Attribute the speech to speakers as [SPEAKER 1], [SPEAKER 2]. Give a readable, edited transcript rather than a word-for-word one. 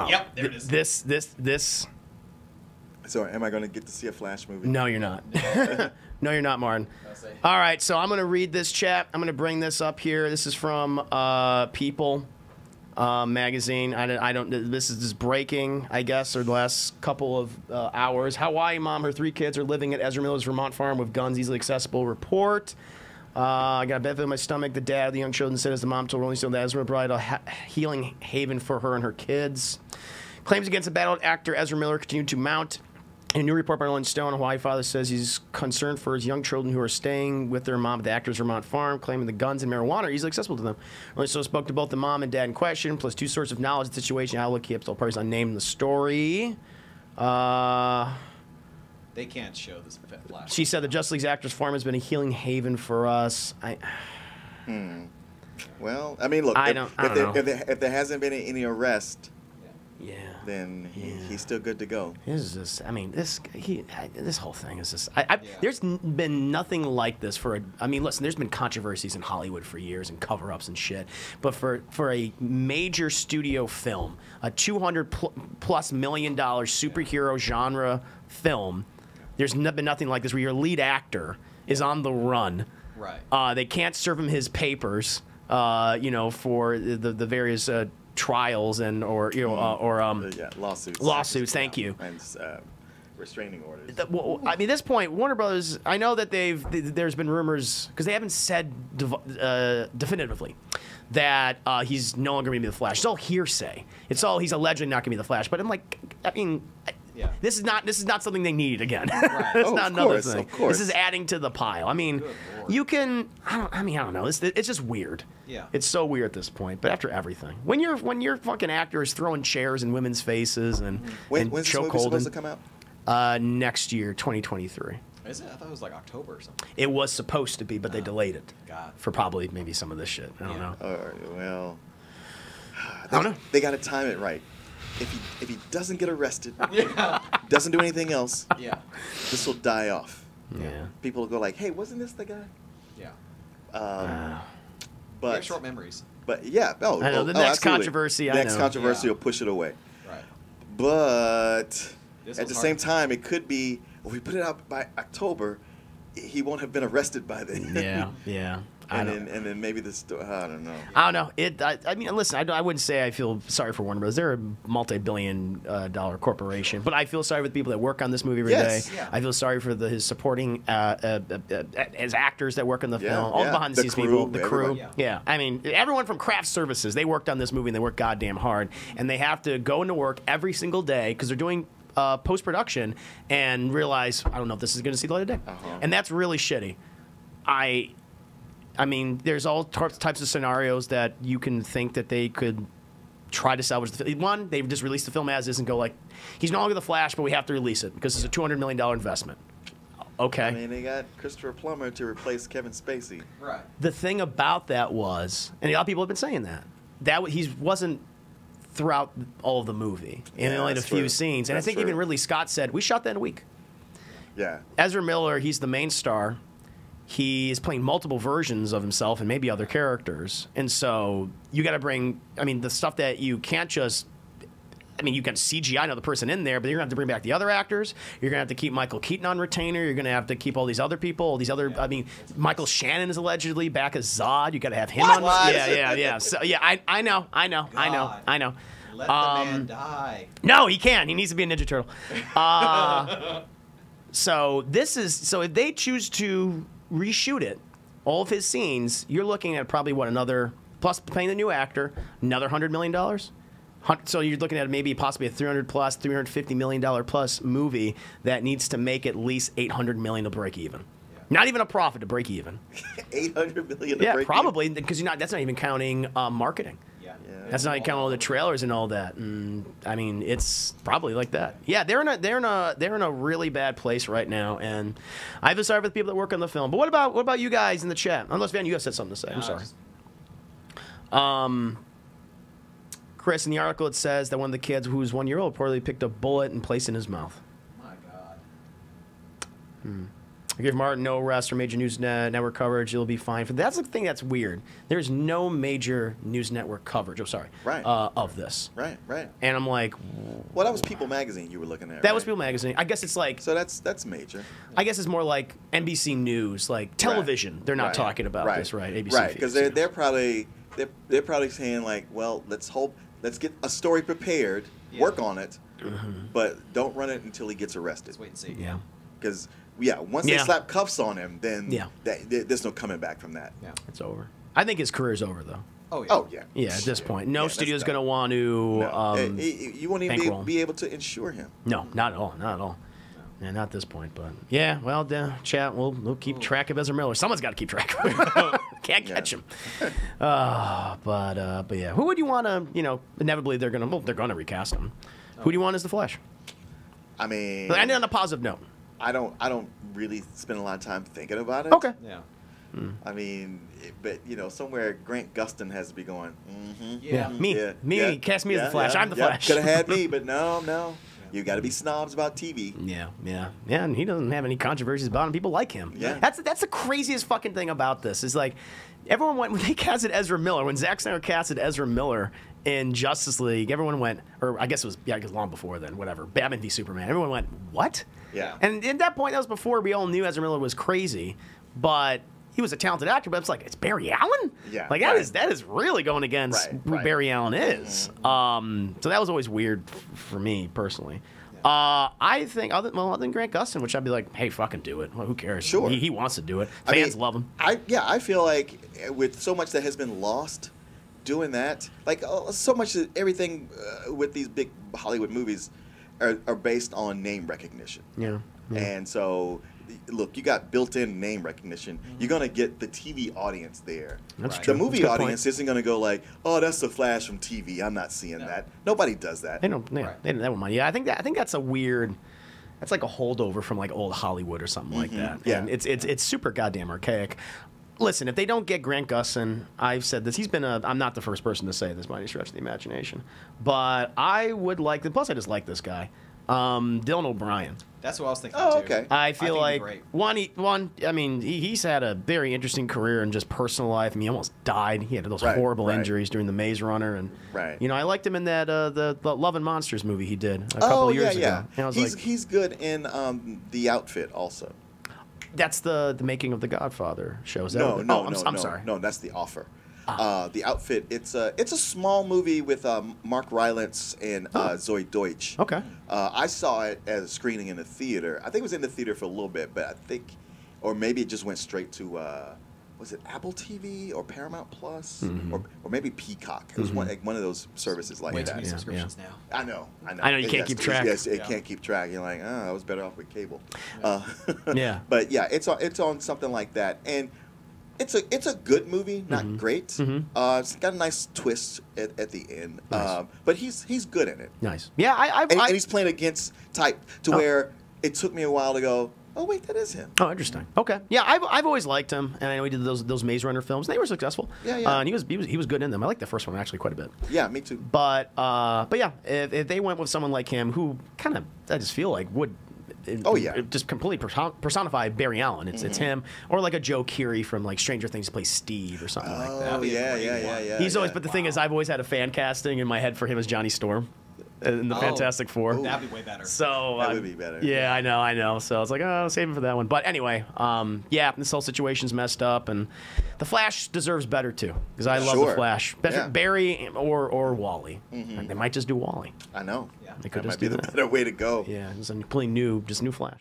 [SPEAKER 1] Oh,
[SPEAKER 2] yep, there it is.
[SPEAKER 1] This.
[SPEAKER 3] So, am I going to get to see a Flash movie?
[SPEAKER 1] No, you're not. No, you're not, Martin. All right, so I'm going to read this chat. I'm going to bring this up here. This is from People magazine. I don't. This is just breaking, I guess, or the last couple of hours. Hawaii mom, her 3 kids are living at Ezra Miller's Vermont farm with guns easily accessible. Report. I got a bad feeling in my stomach. The dad of the young children said as the mom told Rolling Stone that Ezra provided a healing haven for her and her kids. Claims against the battled actor Ezra Miller continue to mount. In a new report by Rolling Stone, a Hawaii father says he's concerned for his young children who are staying with their mom at the actor's Vermont farm, claiming the guns and marijuana are easily accessible to them. Rolling Stone spoke to both the mom and dad in question, plus 2 sources of knowledge of the situation. Outlook keeps all parties unnamed in the story.
[SPEAKER 2] They can't show this flash.
[SPEAKER 1] She said the Justice League's actor's farm has been a healing haven for us.
[SPEAKER 3] Well, I mean, look, if there hasn't been any arrest, then he's still good to go.
[SPEAKER 1] This is just, I mean, this whole thing is just, there's been nothing like this for I mean, listen, there's been controversies in Hollywood for years and cover-ups and shit, but for a major studio film, a $200+ million superhero genre film, there's been nothing like this where your lead actor is on the run.
[SPEAKER 2] Right.
[SPEAKER 1] They can't serve him his papers, you know, for the various trials and lawsuits. Lawsuits. Thank you.
[SPEAKER 3] And restraining orders.
[SPEAKER 1] Well, I mean, at this point, Warner Brothers. I know that there's been rumors because they haven't said definitively that he's no longer going to be the Flash. It's all hearsay. It's all he's allegedly not going to be the Flash. But I'm like, I mean.
[SPEAKER 2] Yeah.
[SPEAKER 1] This is not something they need again.
[SPEAKER 2] Right.
[SPEAKER 1] It's not another thing.
[SPEAKER 3] Of course.
[SPEAKER 1] This is adding to the pile. I mean, you can. I don't know. It's just weird.
[SPEAKER 2] Yeah.
[SPEAKER 1] It's so weird at this point. But after everything, when your fucking actor is throwing chairs in women's faces and
[SPEAKER 3] when's this movie supposed to come out?
[SPEAKER 1] Next year, 2023.
[SPEAKER 2] Is it? I thought it was like October or something.
[SPEAKER 1] It was supposed to be, but they delayed it.
[SPEAKER 2] God.
[SPEAKER 1] For probably maybe some of this shit. I don't know.
[SPEAKER 3] Well,
[SPEAKER 1] I don't know.
[SPEAKER 3] They got to time it right. If he doesn't get arrested, doesn't do anything else, this will die off.
[SPEAKER 1] Yeah.
[SPEAKER 3] People will go like, "Hey, wasn't this the guy?"
[SPEAKER 2] Yeah.
[SPEAKER 3] But
[SPEAKER 2] we have short memories.
[SPEAKER 3] But yeah,
[SPEAKER 1] I know, the next
[SPEAKER 3] absolutely.
[SPEAKER 1] controversy.
[SPEAKER 3] The next controversy will push it away.
[SPEAKER 2] Right.
[SPEAKER 3] But at the same time, it could be if we put it out by October, he won't have been arrested by then.
[SPEAKER 1] Yeah.
[SPEAKER 3] And then maybe this. I don't know.
[SPEAKER 1] I don't know. I mean, listen. I wouldn't say I feel sorry for Warner Bros. They're a multi-billion-dollar corporation, but I feel sorry for the people that work on this movie every day.
[SPEAKER 2] Yeah.
[SPEAKER 1] I feel sorry for his supporting as actors that work on the film, all the behind-the-scenes people, the crew. Yeah. I mean, everyone from craft services. They worked on this movie and they work goddamn hard, and they have to go into work every single day because they're doing post-production and realize I don't know if this is going to see the light of day, and that's really shitty. I mean, there's all types of scenarios that you can think that they could try to salvage the film. One, they just release the film as is and go like, he's no longer the Flash, but we have to release it because it's a $200 million investment. Okay.
[SPEAKER 3] I mean, they got Christopher Plummer to replace Kevin Spacey.
[SPEAKER 2] Right.
[SPEAKER 1] The thing about that was, and a lot of people have been saying that he wasn't throughout all of the movie, and only a few scenes. And I think even Ridley Scott said, we shot that in a week.
[SPEAKER 3] Yeah.
[SPEAKER 1] Ezra Miller, he's the main star. He is playing multiple versions of himself and maybe other characters. And so you got to bring, I mean, the stuff that you can't just, I mean, you can CGI another person in there, but you're going to have to bring back the other actors. You're going to have to keep Michael Keaton on retainer. You're going to have to keep all these other people, all these other, I mean, Michael Shannon is allegedly back as Zod. You got to have him on. Yeah. So, yeah, I know.
[SPEAKER 2] Let the man die.
[SPEAKER 1] No, he can't. He needs to be a Ninja Turtle. So if they choose to reshoot it, all of his scenes, you're looking at probably another, plus paying the new actor, another $100 million. So you're looking at maybe possibly a $350 million plus movie that needs to make at least $800 million to break even. Yeah. Not even a profit to break even.
[SPEAKER 3] $800 million.
[SPEAKER 1] Yeah, probably because that's not even counting marketing. That's not counting all the trailers and all that. And I mean, it's probably like that. Yeah, they're in a really bad place right now. And I feel sorry for the people that work on the film. But what about you guys in the chat? Unless Van, you have said something to say. I'm sorry. Chris, in the article it says that one of the kids who was 1 year old reportedly picked a bullet and placed it in his mouth.
[SPEAKER 2] My God.
[SPEAKER 1] Give Martin no rest or major news network coverage. You'll be fine. That's the thing that's weird. There's no major news network coverage.
[SPEAKER 3] Right.
[SPEAKER 1] Of this.
[SPEAKER 3] Right.
[SPEAKER 1] And I'm like,
[SPEAKER 3] well, that was People Magazine you were looking at.
[SPEAKER 1] That was People Magazine. I guess it's like.
[SPEAKER 3] So that's major.
[SPEAKER 1] I guess it's more like NBC News, like television. They're not talking about this, right? ABC.
[SPEAKER 3] Right, because they're probably saying like, well, let's get a story prepared, work on it, but don't run it until he gets arrested.
[SPEAKER 2] Let's wait and see.
[SPEAKER 1] Yeah.
[SPEAKER 3] Because once they slap cuffs on him, then there's no coming back from that.
[SPEAKER 2] Yeah,
[SPEAKER 1] it's over. I think his career's over though.
[SPEAKER 2] Oh yeah.
[SPEAKER 3] Oh yeah.
[SPEAKER 1] Yeah, at this point, no studio's going to want to.
[SPEAKER 3] You won't even be able to insure him.
[SPEAKER 1] No, not at all. Not at all. Yeah, not at this point, but yeah. Well, chat. We'll keep track of Ezra Miller. Someone's got to keep track of him. Can't catch him. But yeah. Who would you want to? Inevitably they're gonna recast him. Who do you want as the Flash?
[SPEAKER 3] I mean,
[SPEAKER 1] and on a positive note.
[SPEAKER 3] I don't really spend a lot of time thinking about it.
[SPEAKER 1] Okay.
[SPEAKER 2] Yeah.
[SPEAKER 3] I mean, but somewhere Grant Gustin has to be going.
[SPEAKER 1] Yeah. Me. Cast me as the Flash. I'm the Flash.
[SPEAKER 3] Could have had me, but no. You got to be snobs about TV.
[SPEAKER 1] Yeah, and he doesn't have any controversies about him. People like him.
[SPEAKER 3] Yeah.
[SPEAKER 1] That's the craziest fucking thing about this. Is like, everyone went when they casted Ezra Miller. When Zack Snyder casted Ezra Miller in Justice League, everyone went, or I guess it was long before then. Whatever. Batman v Superman. Everyone went, what?
[SPEAKER 3] Yeah.
[SPEAKER 1] And at that point, that was before we all knew Ezra Miller was crazy, but. He was a talented actor, but it's like, it's Barry Allen?
[SPEAKER 3] Yeah.
[SPEAKER 1] Like, that is really going against who Barry Allen is. So that was always weird for me, personally. I think, other than Grant Gustin, which I'd be like, hey, fucking do it. Well, who cares?
[SPEAKER 3] Sure.
[SPEAKER 1] He wants to do it. Fans love him.
[SPEAKER 3] I feel like with so much that has been lost doing that, like so much of everything with these big Hollywood movies are based on name recognition.
[SPEAKER 1] Yeah.
[SPEAKER 3] And so... Look, you got built-in name recognition. You're gonna get the TV audience there.
[SPEAKER 1] That's true.
[SPEAKER 3] The movie audience isn't gonna go like, "Oh, that's the Flash from TV. I'm not seeing that." Nobody does that.
[SPEAKER 1] They don't. They don't mind. Yeah, I think that's a weird. That's like a holdover from like old Hollywood or something like that.
[SPEAKER 3] Yeah.
[SPEAKER 1] And it's super goddamn archaic. Listen, if they don't get Grant Gustin, I've said this. I'm not the first person to say this by any stretch of the imagination, but I would like. Plus, I just like this guy, Dylan O'Brien.
[SPEAKER 2] That's what I was thinking
[SPEAKER 3] Oh,
[SPEAKER 2] too.
[SPEAKER 3] okay.
[SPEAKER 1] I feel like
[SPEAKER 2] great.
[SPEAKER 1] I mean, he's had a very interesting career in just personal life. I mean, he almost died. He had those horrible injuries during the Maze Runner, and I liked him in that the Love and Monsters movie he did a couple of years ago. And
[SPEAKER 3] He's good in The Outfit also.
[SPEAKER 1] That's the making of the Godfather show. Is that I'm sorry.
[SPEAKER 3] No, that's The Offer. The Outfit. It's a small movie with Mark Rylance and Zoe Deutsch.
[SPEAKER 1] Okay.
[SPEAKER 3] I saw it as a screening in the theater. I think it was in the theater for a little bit, but I think, or maybe it just went straight to, was it Apple TV or Paramount Plus, or maybe Peacock? It was one of those services like
[SPEAKER 2] Way
[SPEAKER 3] that.
[SPEAKER 2] too many subscriptions now.
[SPEAKER 3] I know.
[SPEAKER 1] You can't keep track.
[SPEAKER 3] Yes, it can't keep track. You're like, I was better off with cable.
[SPEAKER 1] Yeah.
[SPEAKER 3] But yeah, it's on something like that, and. It's a good movie, not great. It's got a nice twist at the end, but he's good in it.
[SPEAKER 1] Nice. Yeah,
[SPEAKER 3] and he's playing against type to where it took me a while to go, oh wait, that is him.
[SPEAKER 1] Oh, interesting. Okay. Yeah, I've always liked him, and I know he did those Maze Runner films. They were successful.
[SPEAKER 3] Yeah.
[SPEAKER 1] And he was good in them. I like the first one actually quite a bit.
[SPEAKER 3] Yeah, me too.
[SPEAKER 1] But yeah, if they went with someone like him, who kind of I just feel like would. Just completely personify Barry Allen. It's him, or like a Joe Keery from like Stranger Things plays Steve or something like that.
[SPEAKER 3] Oh yeah.
[SPEAKER 1] He's always, but the thing is, I've always had a fan casting in my head for him as Johnny Storm in the Fantastic Four.
[SPEAKER 2] That'd be way better.
[SPEAKER 1] So
[SPEAKER 3] that would be better.
[SPEAKER 1] Yeah, I know. So I was like, oh, save him for that one. But anyway, this whole situation's messed up, and the Flash deserves better too, because I love the Flash. Barry or Wally. They might just do Wally.
[SPEAKER 3] I know.
[SPEAKER 1] They could
[SPEAKER 3] that
[SPEAKER 1] just
[SPEAKER 3] might be
[SPEAKER 1] do
[SPEAKER 3] the better way to go.
[SPEAKER 1] Yeah, it's a completely new Flash.